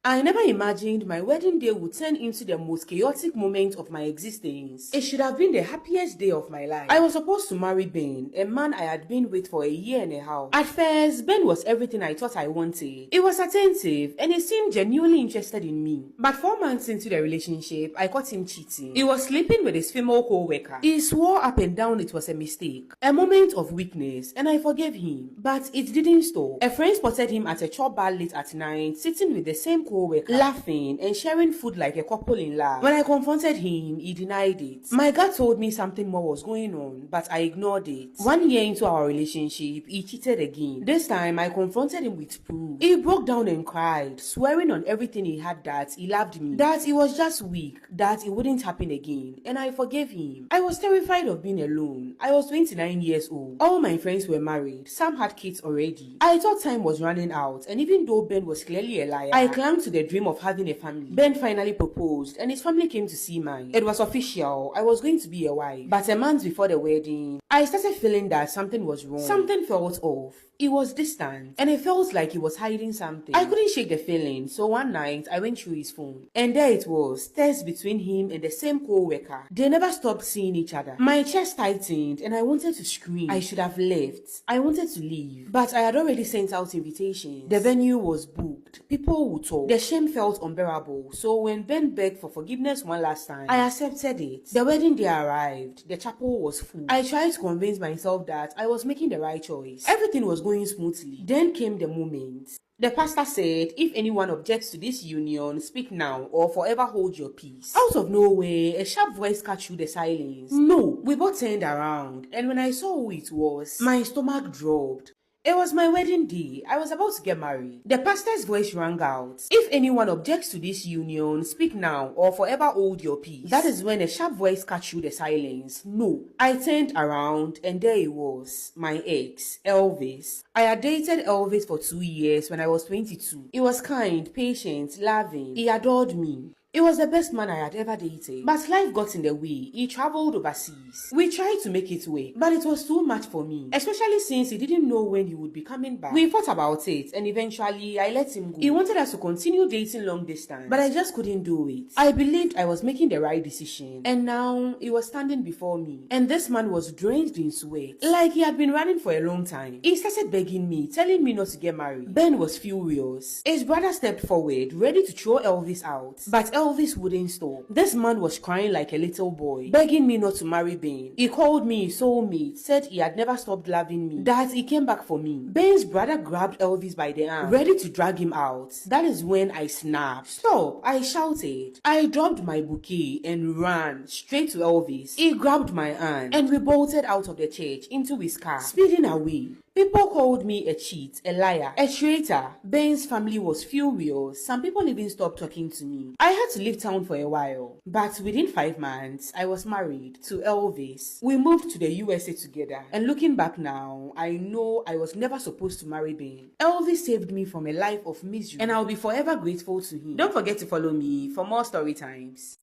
I never imagined my wedding day would turn into the most chaotic moment of my existence. It should have been the happiest day of my life. I was supposed to marry Ben, a man I had been with for a year and a half. At first, Ben was everything I thought I wanted. He was attentive and he seemed genuinely interested in me. But 4 months into the relationship, I caught him cheating. He was sleeping with his female co-worker. He swore up and down it was a mistake, a moment of weakness, and I forgave him. But it didn't stop. A friend spotted him at a chop bar late at night, sitting with the same co-worker, laughing and sharing food like a couple in love. When I confronted him, he denied it. My gut told me something more was going on, but I ignored it. 1 year into our relationship, he cheated again. This time, I confronted him with proof. He broke down and cried, swearing on everything he had that he loved me, that he was just weak, that it wouldn't happen again, and I forgave him. I was terrified of being alone. I was 29 years old. All my friends were married. Some had kids already. I thought time was running out, and even though Ben was clearly a liar, I clung to the dream of having a family. Ben finally proposed, and his family came to see mine. It was official. I was going to be a wife. But a month before the wedding, I started feeling that something was wrong. Something felt off. He was distant, and it felt like he was hiding something. I couldn't shake the feeling, so one night I went through his phone, and there it was, text between him and the same co-worker. They never stopped seeing each other. My chest tightened, and I wanted to scream. I should have left. I wanted to leave, but I had already sent out invitations. The venue was booked. People would talk. The shame felt unbearable, so when Ben begged for forgiveness one last time, I accepted it. The wedding day arrived. The chapel was full. I tried to convince myself that I was making the right choice. Everything was going smoothly. Then came the moment. The pastor said, if anyone objects to this union, speak now or forever hold your peace. Out of nowhere, a sharp voice cut through the silence. No, we both turned around, and when I saw who it was, my stomach dropped. It was my wedding day. I was about to get married. The pastor's voice rang out. If anyone objects to this union, speak now or forever hold your peace. That is when a sharp voice cut through the silence. No. I turned around and there he was, my ex, Elvis. I had dated Elvis for 2 years when I was 22. He was kind, patient, loving. He adored me. He was the best man I had ever dated. But life got in the way. He traveled overseas. We tried to make it work, but it was too much for me, especially since he didn't know when he would be coming back. We thought about it, and eventually I let him go. He wanted us to continue dating long distance, but I just couldn't do it. I believed I was making the right decision, and now he was standing before me, and this man was drenched in sweat, like he had been running for a long time. He started begging me, telling me not to get married. Ben was furious. His brother stepped forward, ready to throw Elvis out, but Elvis wouldn't stop. This man was crying like a little boy, begging me not to marry Ben. He called me his soulmate, said he had never stopped loving me, that he came back for me. Ben's brother grabbed Elvis by the arm, ready to drag him out. That is when I snapped. Stop, I shouted. I dropped my bouquet and ran straight to Elvis. He grabbed my hand, and we bolted out of the church into his car, speeding away. People called me a cheat, a liar, a traitor. Ben's family was furious. Some people even stopped talking to me. I had to leave town for a while. But within 5 months, I was married to Elvis. We moved to the USA together. And looking back now, I know I was never supposed to marry Ben. Elvis saved me from a life of misery, and I'll be forever grateful to him. Don't forget to follow me for more story times.